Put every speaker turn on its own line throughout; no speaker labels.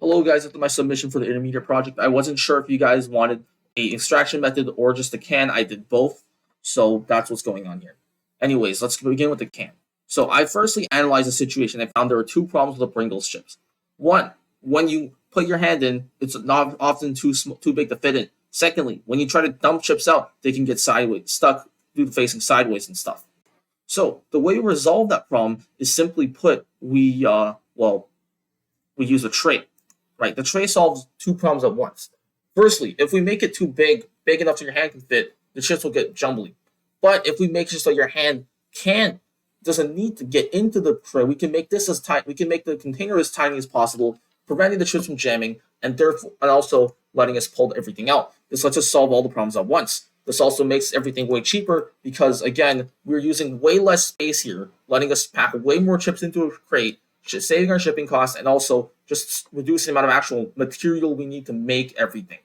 Hello guys, after my submission for the intermediate project, I wasn't sure if you guys wanted a extraction method or just a can. I did both, so that's what's going on here. Anyways, let's begin with the can. So I firstly analyzed the situation. I found there were two problems with the Pringles chips. One, when you put your hand in, it's not often too big to fit in. Secondly, when you try to dump chips out, they can get sideways, stuck due to facing sideways and stuff. So the way we resolve that problem is simply put, we use a tray. Right, the tray solves two problems at once. Firstly, if we make it too big enough so your hand can fit, the chips will get jumbly. But if we make it so your hand doesn't need to get into the tray, we can make this as tight. We can make the container as tiny as possible, preventing the chips from jamming, and also letting us pull everything out. This lets us solve all the problems at once. This also makes everything way cheaper because, again, we're using way less space here, letting us pack way more chips into a crate, saving our shipping costs, and also just reducing the amount of actual material we need to make everything.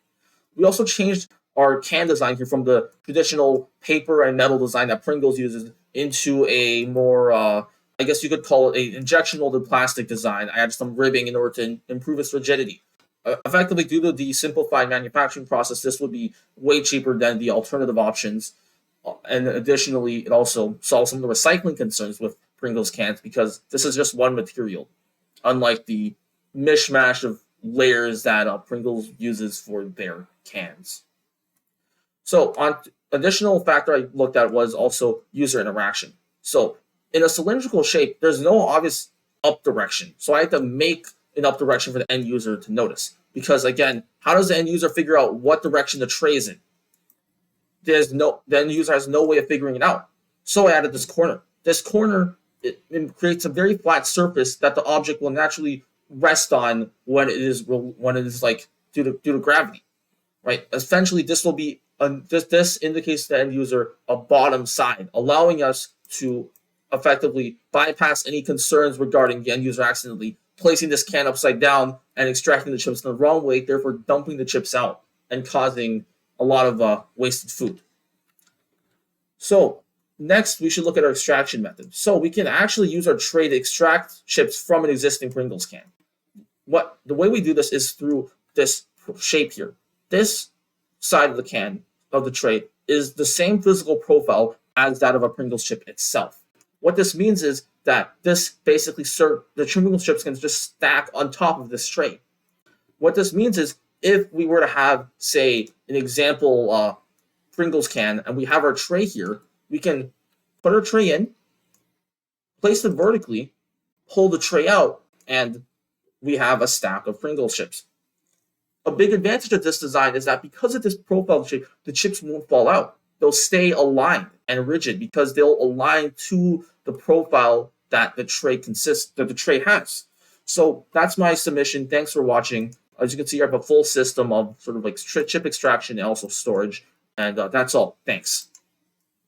We also changed our can design here from the traditional paper and metal design that Pringles uses into a more, I guess you could call it a injection molded plastic design. I added some ribbing in order to improve its rigidity. Effectively, due to the simplified manufacturing process, this would be way cheaper than the alternative options. And additionally, it also solves some of the recycling concerns with Pringles cans because this is just one material, unlike the mishmash of layers that Pringles uses for their cans. So, on additional factor I looked at was also user interaction. So, in a cylindrical shape, there's no obvious up direction. So I had to make an up direction for the end user to notice. Because again, how does the end user figure out what direction the tray is in? The end user has no way of figuring it out. So I added this corner. This corner it creates a very flat surface that the object will naturally rest on when it is like due to gravity, right? Essentially, this will be this indicates to the end user a bottom side, allowing us to effectively bypass any concerns regarding the end user accidentally placing this can upside down and extracting the chips in the wrong way, therefore dumping the chips out and causing a lot of wasted food. So next, we should look at our extraction method. So we can actually use our tray to extract chips from an existing Pringles can. The way we do this is through this shape here. This side of the can, of the tray, is the same physical profile as that of a Pringles chip itself. What this means is that this basically the Pringles chips can just stack on top of this tray. What this means is if we were to have, say, an example Pringles can, and we have our tray here, we can put our tray in, place it vertically, pull the tray out, and we have a stack of Pringles chips. A big advantage of this design is that because of this profile shape, the chips won't fall out. They'll stay aligned and rigid because they'll align to the profile that the tray has. So that's my submission. Thanks for watching. As you can see, I have a full system of sort of like chip extraction and also storage. And that's all. Thanks.